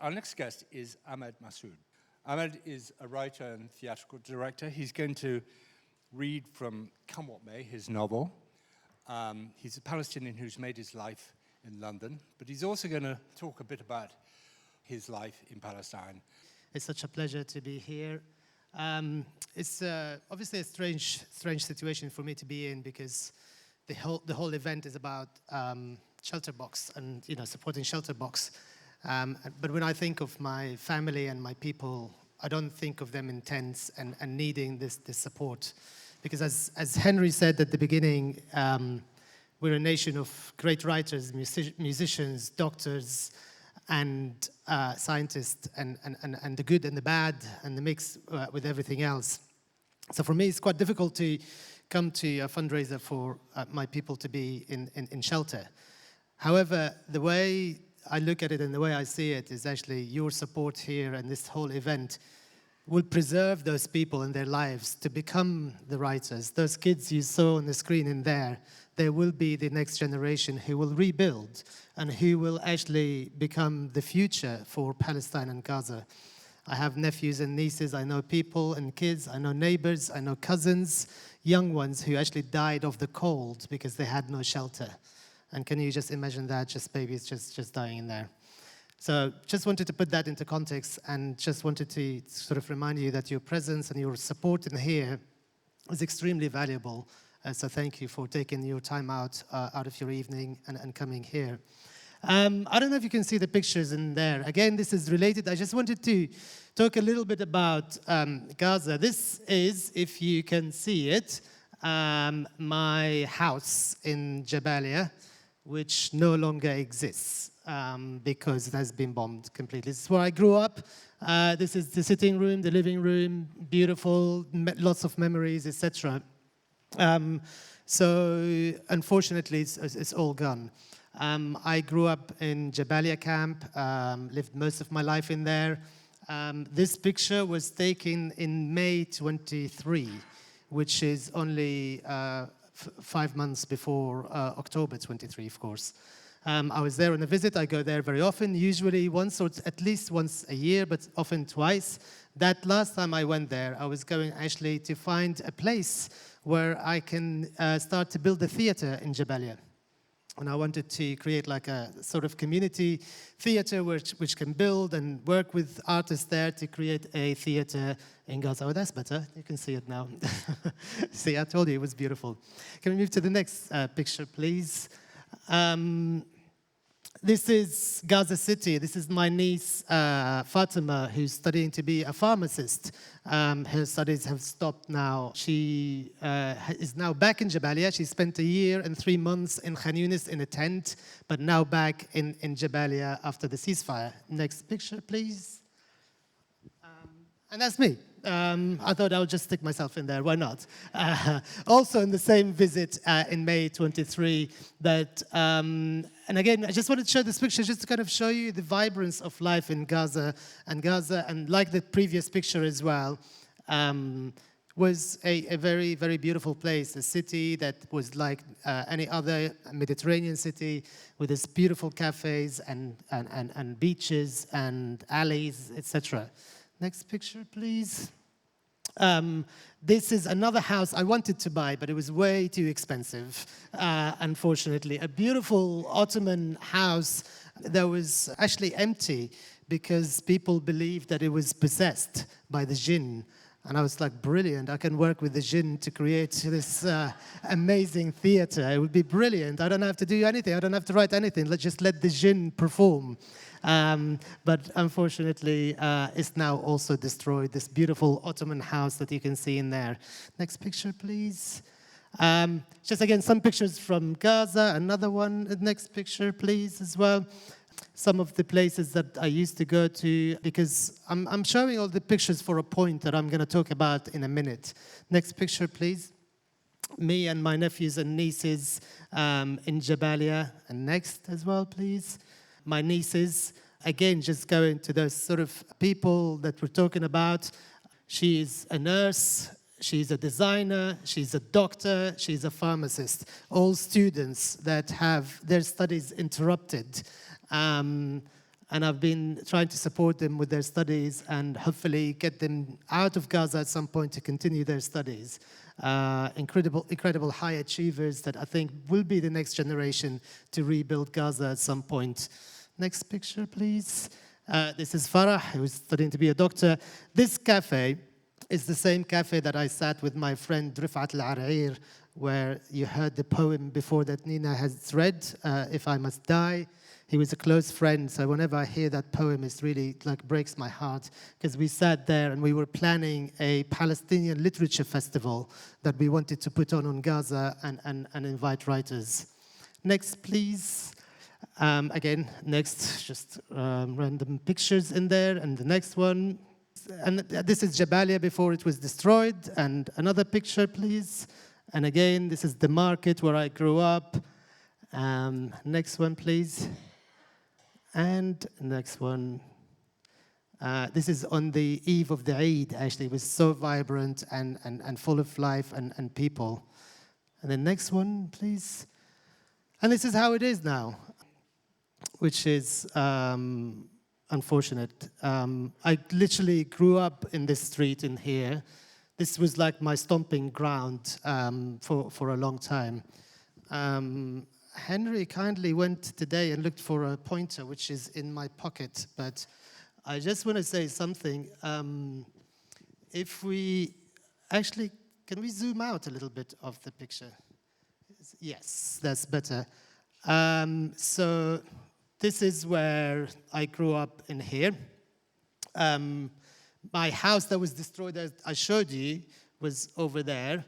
Our next guest is Ahmed Masoud. Ahmed is a writer and theatrical director. He's going to read from Come What May, his novel. He's a Palestinian who's made his life in London, but he's also going to talk a bit about his life in Palestine. It's such a pleasure to be here. It's obviously a strange situation for me to be in, because the whole event is about ShelterBox and supporting ShelterBox. But when I think of my family and my people, I don't think of them in tents and needing this support. Because as Henry said at the beginning, we're a nation of great writers, musicians, doctors, and scientists, and the good and the bad, and the mix with everything else. So for me, it's quite difficult to come to a fundraiser for my people to be in shelter. However, the way I look at it and the way I see it is actually your support here and this whole event will preserve those people in their lives to become the writers. Those kids you saw on the screen in there, they will be the next generation who will rebuild and who will actually become the future for Palestine and Gaza. I have nephews and nieces, I know people and kids, I know neighbors, I know cousins, young ones who actually died of the cold because they had no shelter. And can you just imagine that, just babies just dying in there? So just wanted to put that into context, and just wanted to sort of remind you that your presence and your support in here is extremely valuable. So thank you for taking your time out of your evening and coming here. I don't know if you can see the pictures in there. Again, this is related. I just wanted to talk a little bit about Gaza. This is, if you can see it, my house in Jabalia, which no longer exists because it has been bombed completely. This is where I grew up. This is the sitting room, the living room, beautiful, lots of memories, etc. So unfortunately, it's all gone. I grew up in Jabalia camp, lived most of my life in there. This picture was taken in May 23, which is only 5 months before October 23, of course. I was there on a visit. I go there very often, usually once or at least once a year, but often twice. That last time I went there, I was going actually to find a place where I can start to build a theater in Jabalia. And I wanted to create like a sort of community theater which can build and work with artists there to create a theater in Gaza. Oh, that's better. You can see it now. See, I told you it was beautiful. Can we move to the next picture, please? This is Gaza City. This is my niece, Fatima, who's studying to be a pharmacist. Her studies have stopped now. She is now back in Jabalia. She spent 1 year and 3 months in Khan Yunis in a tent, but now back in Jabalia after the ceasefire. Next picture, please. And that's me. I thought I would just stick myself in there. Why not? Also in the same visit in May 23, that, and again, I just wanted to show this picture just to kind of show you the vibrance of life in Gaza, and like the previous picture as well, was a very, very beautiful place, a city that was like any other Mediterranean city with its beautiful cafes and beaches and alleys, etc. Next picture, please. This is another house I wanted to buy, but it was way too expensive, unfortunately. A beautiful Ottoman house that was actually empty because people believed that it was possessed by the jinn. And I was like, brilliant, I can work with the jinn to create this amazing theater. It would be brilliant. I don't have to do anything. I don't have to write anything. Let's just let the jinn perform. But unfortunately, it's now also destroyed, this beautiful Ottoman house that you can see in there. Next picture, please. Just again, some pictures from Gaza. Another one, next picture, please, as well. Some of the places that I used to go to, because I'm showing all the pictures for a point that I'm going to talk about in a minute. Next picture, please. Me and my nephews and nieces in Jabalia. And next as well, please. My nieces, again, just going to those sort of people that we're talking about. She's a nurse, she's a designer, she's a doctor, she's a pharmacist. All students that have their studies interrupted. And I've been trying to support them with their studies and hopefully get them out of Gaza at some point to continue their studies. Incredible high achievers that I think will be the next generation to rebuild Gaza at some point. Next picture, please. This is Farah, who's studying to be a doctor. This cafe is the same cafe that I sat with my friend Rifat Al-Arair, where you heard the poem before that Nina has read, If I Must Die. He was a close friend, so whenever I hear that poem, it really breaks my heart, because we sat there and we were planning a Palestinian literature festival that we wanted to put on Gaza and invite writers. Next, please. Again, next, just random pictures in there, and the next one. And this is Jabalia before it was destroyed, and another picture, please. And again, this is the market where I grew up. Next one, please. And next one. This is on the eve of the Eid, actually. It was so vibrant and full of life and people. And the next one, please. And this is how it is now, which is unfortunate. I literally grew up in this street in here. This was like my stomping ground for a long time. Henry kindly went today and looked for a pointer, which is in my pocket, but I just want to say something. If we actually, can we zoom out a little bit of the picture? Yes, that's better. So this is where I grew up in here. My house that was destroyed, as I showed you, was over there.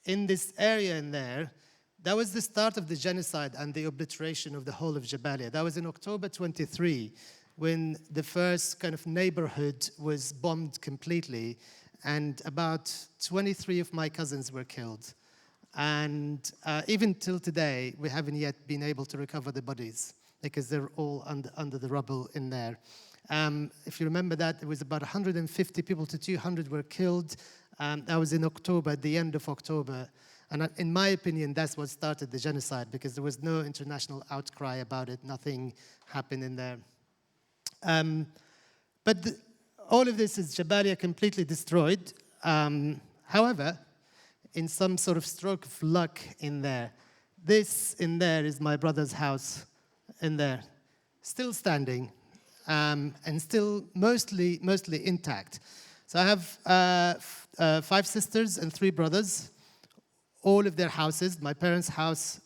In this area in there, that was the start of the genocide and the obliteration of the whole of Jabalia. That was in October 23, when the first kind of neighborhood was bombed completely, and about 23 of my cousins were killed. And even till today, we haven't yet been able to recover the bodies, because they're all under the rubble in there. If you remember that, there was about 150 people to 200 were killed. That was in October, at the end of October. And in my opinion, that's what started the genocide, because there was no international outcry about it. Nothing happened in there. But all of this is Jabalia completely destroyed. However, in some sort of stroke of luck in there, this in there is my brother's house in there, still standing and still mostly intact. So I have 5 sisters and 3 brothers. All of their houses, my parents' house,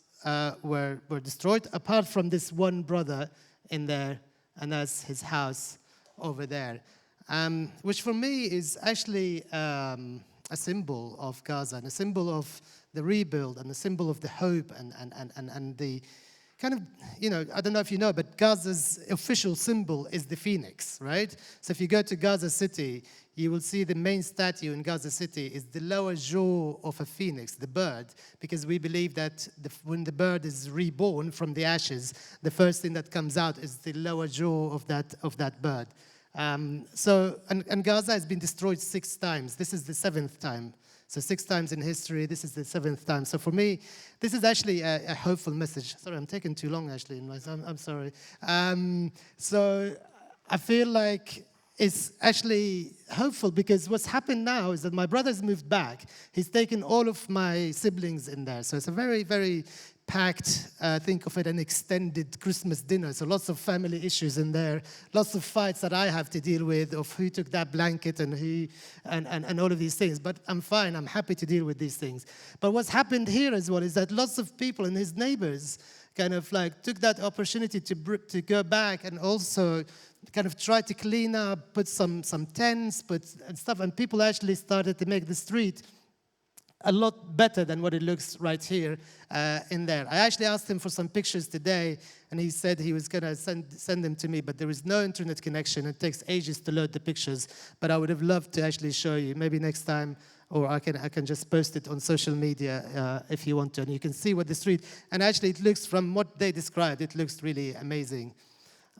were destroyed, apart from this one brother in there, and that's his house over there, which for me is actually a symbol of Gaza, and a symbol of the rebuild, and a symbol of the hope, and the kind of, you know, I don't know if you know, but Gaza's official symbol is the phoenix, right? So if you go to Gaza City, you will see the main statue in Gaza City is the lower jaw of a phoenix, the bird, because we believe that when the bird is reborn from the ashes, the first thing that comes out is the lower jaw of that bird. And Gaza has been destroyed 6 times. This is the 7th time. So 6 times in history, this is the 7th time. So for me, this is actually a hopeful message. Sorry, I'm taking too long, actually. I'm sorry. So I feel like it's actually hopeful, because what's happened now is that my brother's moved back. He's taken all of my siblings in there. So it's a very, very packed, think of it, an extended Christmas dinner. So lots of family issues in there, lots of fights that I have to deal with of who took that blanket and who, and all of these things. But I'm fine, I'm happy to deal with these things. But what's happened here as well is that lots of people and his neighbors kind of like took that opportunity to go back and also kind of try to clean up, put some tents, and stuff, and people actually started to make the street a lot better than what it looks right here in there. I actually asked him for some pictures today, and he said he was going to send them to me, but there is no internet connection. It takes ages to load the pictures, but I would have loved to actually show you. Maybe next time, or I can just post it on social media if you want to, and you can see what the street, and actually it looks, from what they described, it looks really amazing.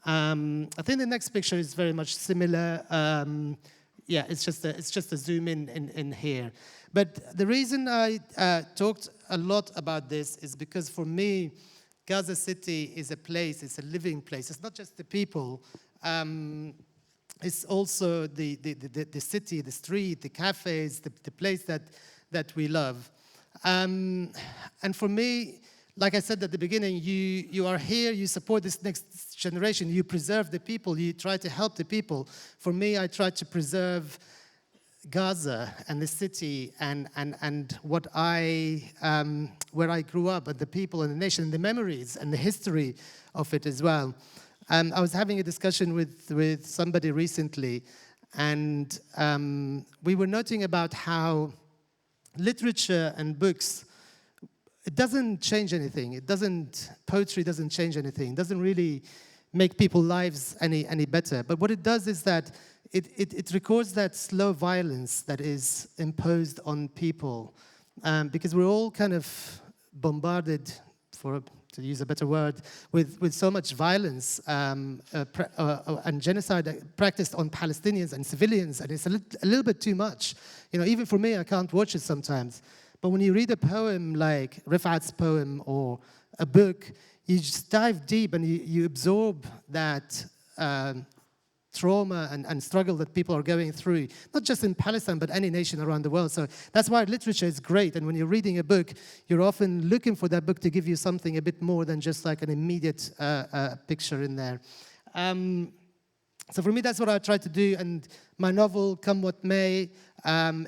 I think the next picture is very much similar. Yeah, it's just a zoom in here. But the reason I talked a lot about this is because for me, Gaza City is a place, it's a living place. It's not just the people. It's also the city, the street, the cafes, the place that we love. And for me, like I said at the beginning, you are here, you support this next generation, you preserve the people, you try to help the people. For me, I try to preserve Gaza and the city and what where I grew up, and the people and the nation, and the memories and the history of it as well. I was having a discussion with somebody recently, and we were noting about how literature and books, it doesn't change anything. Poetry doesn't change anything. It doesn't really make people's lives any better. But what it does is that it records that slow violence that is imposed on people, because we're all kind of bombarded, to use a better word, with so much violence and genocide practiced on Palestinians and civilians, and it's a little bit too much. You know, even for me, I can't watch it sometimes. But when you read a poem like Rifat's poem or a book, you just dive deep and you absorb that trauma and struggle that people are going through, not just in Palestine, but any nation around the world. So that's why literature is great. And when you're reading a book, you're often looking for that book to give you something a bit more than just like an immediate picture in there. So for me, that's what I try to do. And my novel, Come What May,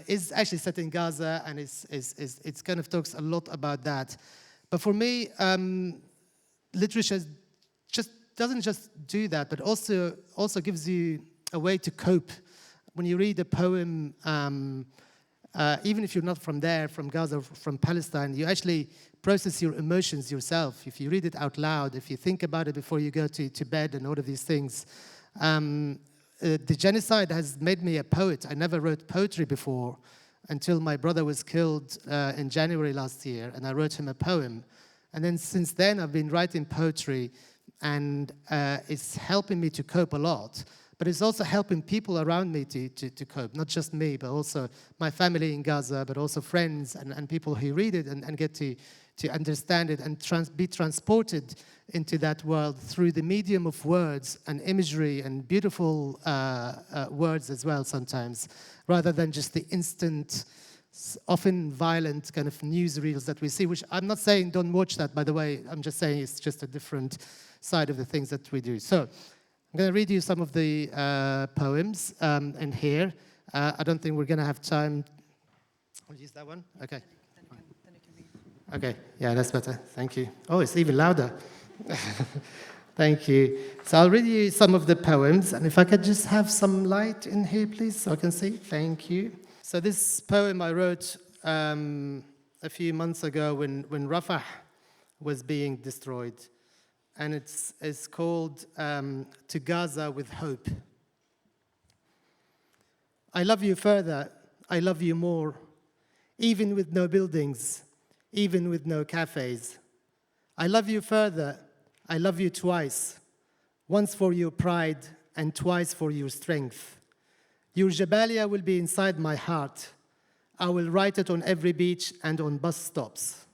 is actually set in Gaza, and it's kind of talks a lot about that. But for me, literature doesn't just do that, but also gives you a way to cope. When you read a poem, even if you're not from there, from Gaza, from Palestine, you actually process your emotions yourself. If you read it out loud, if you think about it before you go to bed and all of these things. The genocide has made me a poet. I never wrote poetry before until my brother was killed in January last year, and I wrote him a poem. And then since then, I've been writing poetry, and it's helping me to cope a lot. But it's also helping people around me to cope, not just me, but also my family in Gaza, but also friends and people who read it and get to understand it and be transported into that world through the medium of words and imagery and beautiful words as well sometimes, rather than just the instant, often violent kind of newsreels that we see, which I'm not saying don't watch that, by the way. I'm just saying it's just a different side of the things that we do. So I'm going to read you some of the poems in here. I don't think we're going to have time. I'll use that one? Okay. Okay, yeah, that's better. Thank you. Oh, it's even louder. Thank you. So I'll read you some of the poems, and if I could just have some light in here, please, so I can see. Thank you. So this poem I wrote a few months ago when Rafah was being destroyed, and it's called To Gaza with Hope. I love you further, I love you more, even with no buildings, even with no cafes. I love you further, I love you twice, once for your pride and twice for your strength. Your Jabalia will be inside my heart. I will write it on every beach and on bus stops.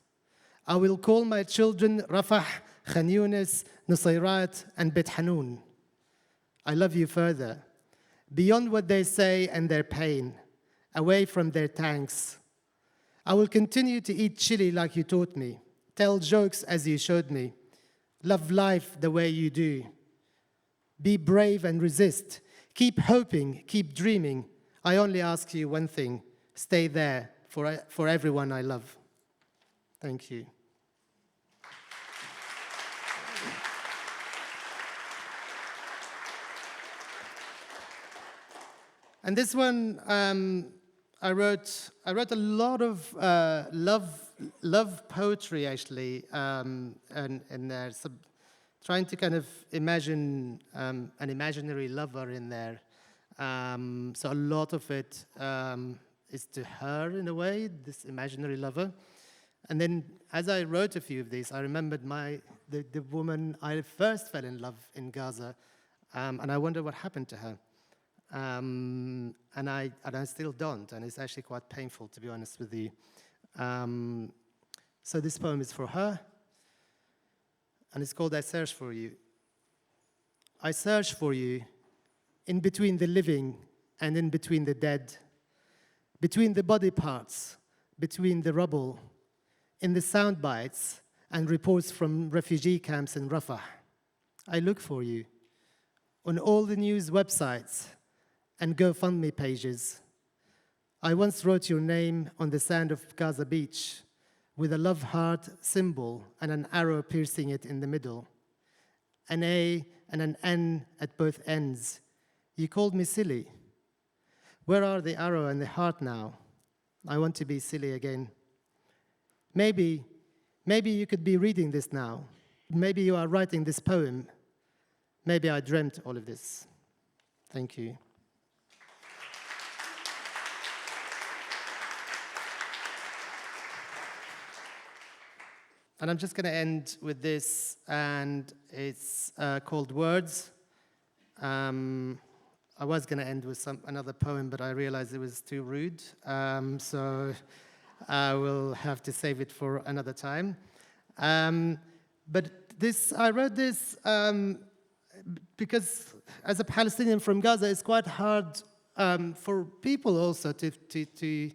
I will call my children Rafah, Khan Yunis, Nusayrat, and Bet Hanoun. I love you further, beyond what they say and their pain, away from their tanks. I will continue to eat chili like you taught me, tell jokes as you showed me, love life the way you do. Be brave and resist. Keep hoping, keep dreaming. I only ask you one thing, stay there for everyone I love. Thank you. And this one, I wrote a lot of love poetry actually, and there, so trying to kind of imagine an imaginary lover in there. So a lot of it is to her in a way, this imaginary lover. And then as I wrote a few of these, I remembered the woman I first fell in love in Gaza, and I wonder what happened to her. And I still don't, and it's actually quite painful, to be honest with you. So this poem is for her. and it's called I Search for You. I search for you in between the living and in between the dead, between the body parts, between the rubble, in the sound bites and reports from refugee camps in Rafah. I look for you on all the news websites and GoFundMe pages. I once wrote your name on the sand of Gaza beach with a love heart symbol and an arrow piercing it in the middle, an A and an N at both ends. You called me silly. Where are the arrow and the heart now? I want to be silly again. Maybe you could be reading this now. Maybe you are writing this poem. Maybe I dreamt all of this. Thank you. And I'm just going to end with this, and it's called Words. I was going to end with another poem, but I realized it was too rude, so I will have to save it for another time. But I wrote this because as a Palestinian from Gaza, it's quite hard for people also to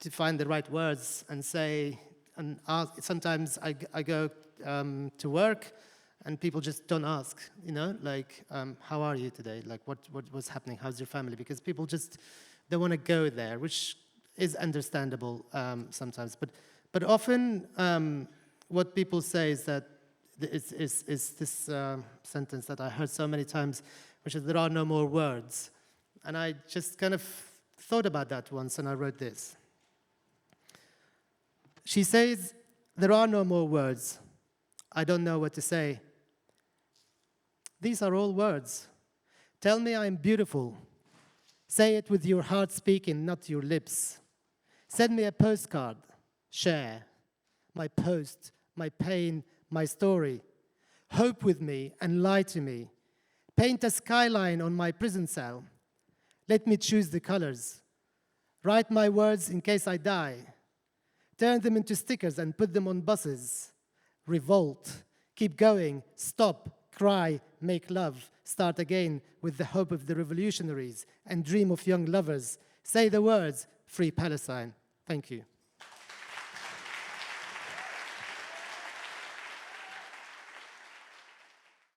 find the right words and say, and ask. Sometimes I go to work and people just don't ask, like, how are you today? Like, what's happening? How's your family? Because people just don't want to go there, which is understandable sometimes. But often what people say is that is this sentence that I heard so many times, which is, there are no more words. And I just kind of thought about that once, and I wrote this. She says, there are no more words. I don't know what to say. These are all words. Tell me I'm beautiful. Say it with your heart speaking, not your lips. Send me a postcard. Share my post, my pain, my story. Hope with me and lie to me. Paint a skyline on my prison cell. Let me choose the colors. Write my words in case I die. Turn them into stickers and put them on buses. Revolt. Keep going. Stop. Cry. Make love. Start again with the hope of the revolutionaries and dream of young lovers. Say the words, Free Palestine. Thank you.